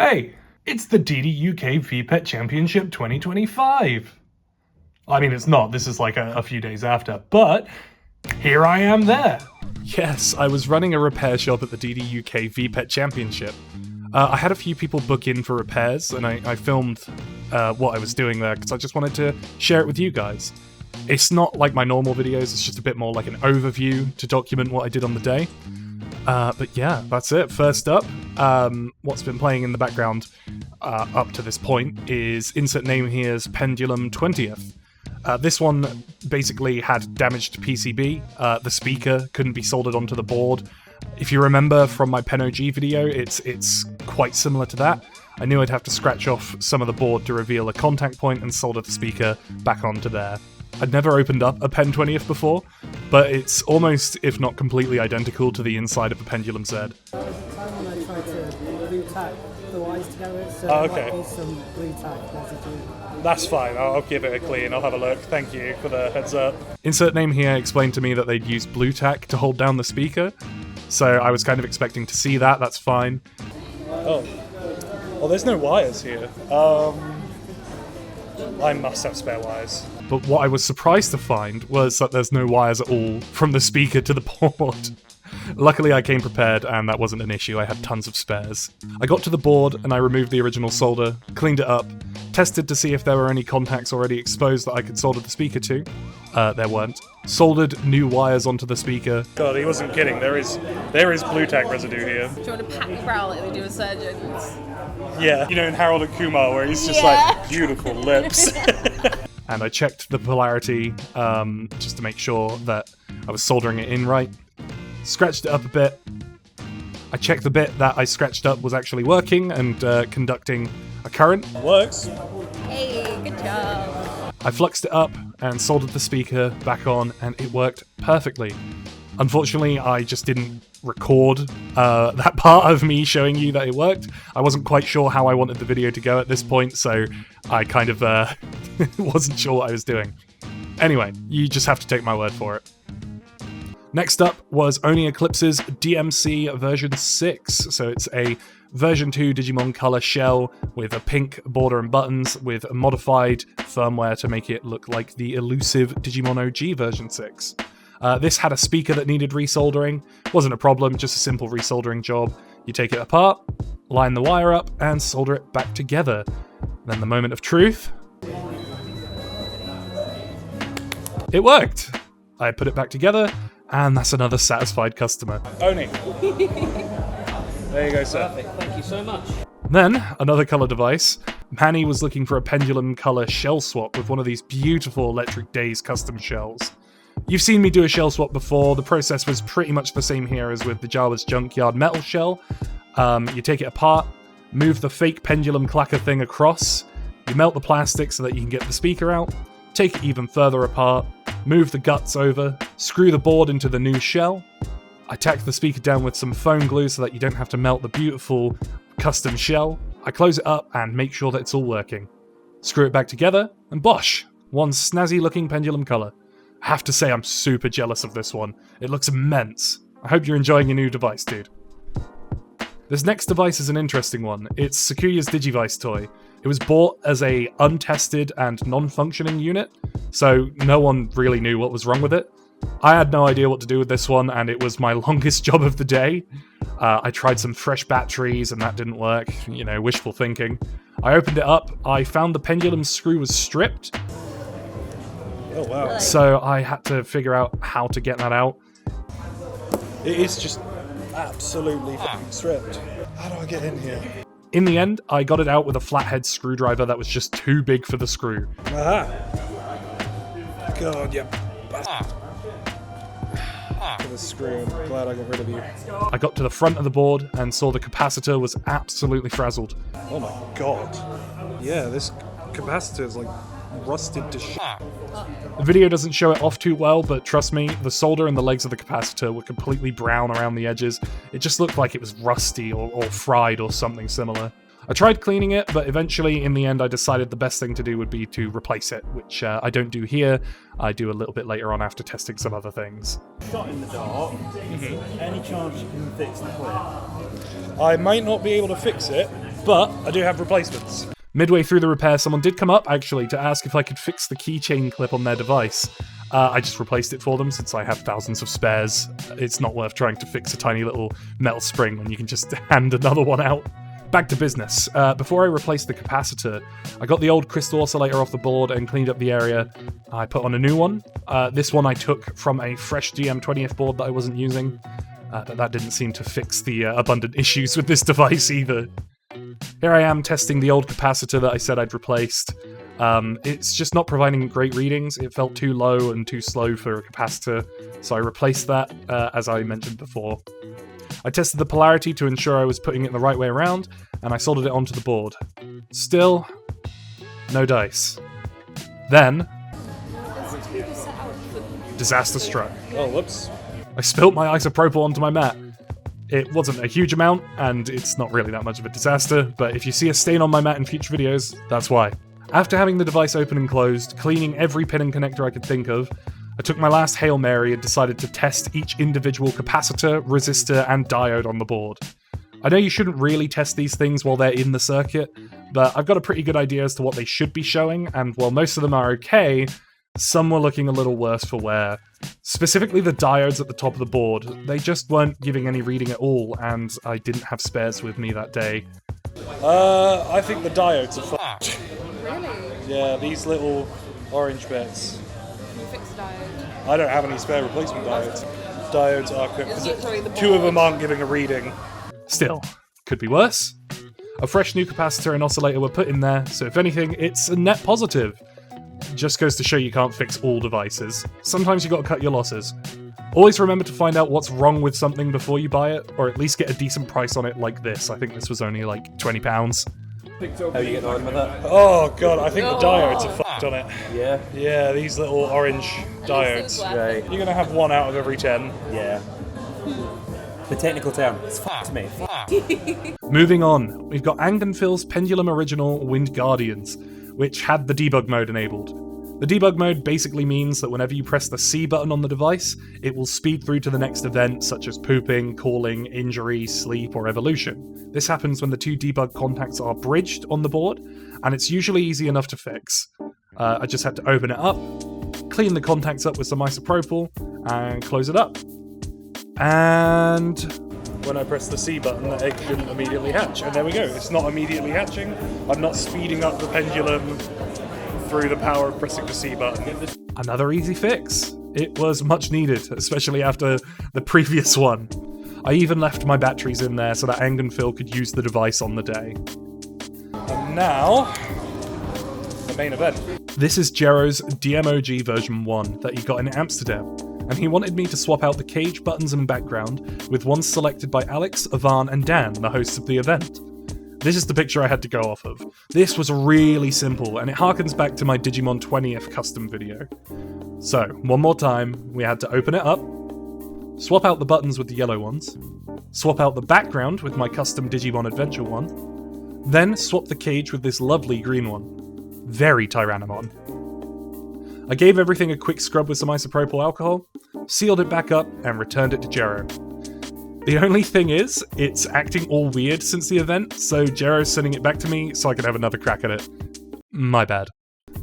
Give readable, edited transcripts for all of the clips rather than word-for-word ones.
Hey, it's the DDUK VPet Championship 2025. I mean, it's not, this is like a few days after, but here I am there. Yes, I was running a repair shop at the DDUK VPet Championship. I had a few people book in for repairs, and I filmed what I was doing there because I just wanted to share it with you guys. It's not like my normal videos, it's just a bit more like an overview to document what I did on the day. But yeah, that's it. First up, what's been playing in the background up to this point is insert name here's Pendulum 20th. This one basically had damaged PCB. The speaker couldn't be soldered onto the board. If you remember from my PenOG video, it's quite similar to that. I knew I'd have to scratch off some of the board to reveal a contact point and solder the speaker back onto there. I'd never opened up a Pen 20th before, but it's almost, if not completely identical to the inside of a Pendulum Z. When I tried to glue tack the wires together, so okay. there might be some glue tack residue. That's fine, I'll give it a clean, I'll have a look. Thank you for the heads up. Insert name here explained to me that they'd used blue tack to hold down the speaker, so I was kind of expecting to see that, that's fine. Oh, well there's no wires here. I must have spare wires. But what I was surprised to find was that there's no wires at all from the speaker to the board. Luckily I came prepared and that wasn't an issue, I had tons of spares. I got to the board and I removed the original solder, cleaned it up, tested to see if there were any contacts already exposed that I could solder the speaker to. There weren't. Soldered new wires onto the speaker. God, he wasn't kidding, there is blue tack residue here. Do you want to pat your brow like they do with surgeons? Yeah, you know in Harold and Kumar where he's just like, beautiful lips. And I checked the polarity just to make sure that I was soldering it in right. Scratched it up a bit. I checked the bit that I scratched up was actually working and conducting a current. Works. Hey, good job. I fluxed it up and soldered the speaker back on and it worked perfectly. Unfortunately, I just didn't record that part of me showing you that it worked. I wasn't quite sure how I wanted the video to go at this point, so I kind of wasn't sure what I was doing. Anyway, you just have to take my word for it. Next up was Oni Eclipse's DMC version 6, so it's a version 2 Digimon color shell with a pink border and buttons with a modified firmware to make it look like the elusive Digimon OG version 6. This had a speaker that needed resoldering. Wasn't a problem, just a simple resoldering job. You take it apart, line the wire up, and solder it back together. Then the moment of truth. It worked! I put it back together, and that's another satisfied customer. Oni. There you go, sir. Perfect, thank you so much. Then, another color device. Manny was looking for a Pendulum color shell swap with one of these beautiful Electric Days custom shells. You've seen me do a shell swap before. The process was pretty much the same here as with the Jawa's Junkyard metal shell. You take it apart, move the fake pendulum clacker thing across, you melt the plastic so that you can get the speaker out, take it even further apart, move the guts over, screw the board into the new shell. I tack the speaker down with some foam glue so that you don't have to melt the beautiful custom shell. I close it up and make sure that it's all working. Screw it back together, and bosh! One snazzy looking pendulum color. I have to say I'm super jealous of this one. It looks immense. I hope you're enjoying your new device, dude. This next device is an interesting one. It's Sakuya's Digivice toy. It was bought as a untested and non-functioning unit, so no one really knew what was wrong with it. I had no idea what to do with this one, and it was my longest job of the day. I tried some fresh batteries, and that didn't work. You know, wishful thinking. I opened it up, I found the pendulum screw was stripped. Oh wow. So I had to figure out how to get that out. It is just absolutely fucking stripped. How do I get in here? In the end, I got it out with a flathead screwdriver that was just too big for the screw. Aha! God, yeah. For the screw, I'm glad I got rid of you. I got to the front of the board and saw the capacitor was absolutely frazzled. Oh my god. Yeah, this capacitor is like rusted to shit. The video doesn't show it off too well, but trust me, the solder and the legs of the capacitor were completely brown around the edges. It just looked like it was rusty or fried or something similar. I tried cleaning it, but eventually, in the end, I decided the best thing to do would be to replace it, which I don't do here. I do a little bit later on after testing some other things. Shot in the dark. Any chance you can fix the clip? I might not be able to fix it, but I do have replacements. Midway through the repair, someone did come up, actually, to ask if I could fix the keychain clip on their device. I just replaced it for them, since I have thousands of spares. It's not worth trying to fix a tiny little metal spring when you can just hand another one out. Back to business. Before I replaced the capacitor, I got the old crystal oscillator off the board and cleaned up the area. I put on a new one. This one I took from a fresh GM20F board that I wasn't using, but that didn't seem to fix the abundant issues with this device either. Here I am testing the old capacitor that I said I'd replaced. It's just not providing great readings. It felt too low and too slow for a capacitor, so I replaced that, as I mentioned before. I tested the polarity to ensure I was putting it the right way around, and I soldered it onto the board. Still, no dice. Then, disaster struck. Oh, whoops. I spilt my isopropyl onto my mat. It wasn't a huge amount, and it's not really that much of a disaster, but if you see a stain on my mat in future videos, that's why. After having the device open and closed, cleaning every pin and connector I could think of, I took my last Hail Mary and decided to test each individual capacitor, resistor, and diode on the board. I know you shouldn't really test these things while they're in the circuit, but I've got a pretty good idea as to what they should be showing, and while most of them are okay, some were looking a little worse for wear. Specifically the diodes at the top of the board. They just weren't giving any reading at all, and I didn't have spares with me that day. I think the diodes are fucked. Really? Yeah, these little orange bits. You fix the diode. I don't have any spare replacement diodes. Diodes are quick. It's literally the Two of board. them aren't giving a reading. Still, could be worse. A fresh new capacitor and oscillator were put in there, so if anything, it's a net positive. Just goes to show you can't fix all devices. Sometimes you gotta cut your losses. Always remember to find out what's wrong with something before you buy it, or at least get a decent price on it like this. I think this was only like £20. How are you getting on with that? Oh god, I think the diodes are fucked on it. Yeah. Yeah, these little orange diodes. Right. You're gonna have 1 out of every 10. Yeah. The technical term. It's fucked me. Moving on, we've got Angdenfil's Pendulum Original Wind Guardians, which had the debug mode enabled. The debug mode basically means that whenever you press the C button on the device, it will speed through to the next event, such as pooping, calling, injury, sleep, or evolution. This happens when the two debug contacts are bridged on the board, and it's usually easy enough to fix. I just had to open it up, clean the contacts up with some isopropyl, and close it up. And when I press the C button, the egg didn't immediately hatch. And there we go, it's not immediately hatching. I'm not speeding up the pendulum through the power of pressing the C button. Another easy fix. It was much needed, especially after the previous one. I even left my batteries in there so that Angdenfil could use the device on the day. And now, the main event. This is Jero's DMOG version 1 that he got in Amsterdam, and he wanted me to swap out the cage buttons and background with ones selected by Alex, Ivan, and Dan, the hosts of the event. This is the picture I had to go off of. This was really simple, and it harkens back to my Digimon 20th custom video. So, one more time, we had to open it up, swap out the buttons with the yellow ones, swap out the background with my custom Digimon Adventure one, then swap the cage with this lovely green one. Very Tyrannomon. I gave everything a quick scrub with some isopropyl alcohol, sealed it back up, and returned it to Jero. The only thing is, it's acting all weird since the event, so Jero's sending it back to me so I can have another crack at it. My bad.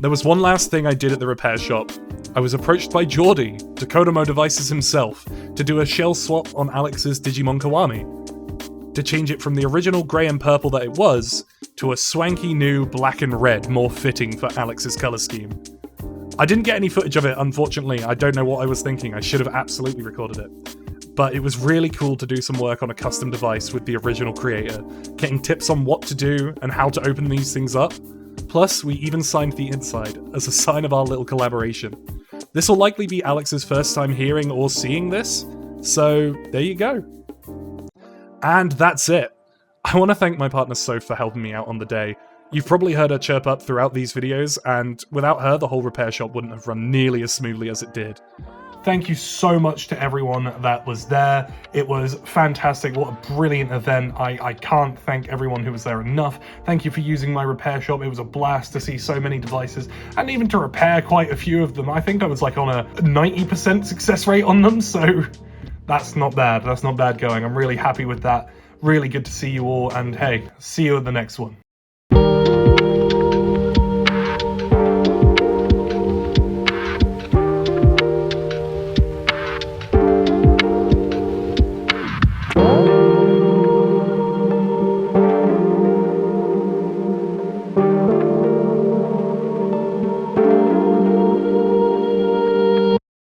There was one last thing I did at the repair shop. I was approached by Geordie, Kodamo Devices himself, to do a shell swap on Alex's Digimon Kiwami. To change it from the original grey and purple that it was, to a swanky new black and red more fitting for Alex's colour scheme. I didn't get any footage of it, unfortunately. I don't know what I was thinking. I should have absolutely recorded it. But it was really cool to do some work on a custom device with the original creator, getting tips on what to do and how to open these things up. Plus, we even signed the inside as a sign of our little collaboration. This will likely be Alex's first time hearing or seeing this, so there you go. And that's it. I want to thank my partner Soph for helping me out on the day. You've probably heard her chirp up throughout these videos, and without her, the whole repair shop wouldn't have run nearly as smoothly as it did. Thank you so much to everyone that was there. It was fantastic. What a brilliant event. I can't thank everyone who was there enough. Thank you for using my repair shop. It was a blast to see so many devices and even to repair quite a few of them. I think I was like on a 90% success rate on them, so that's not bad. That's not bad going. I'm really happy with that. Really good to see you all, and hey, see you at the next one.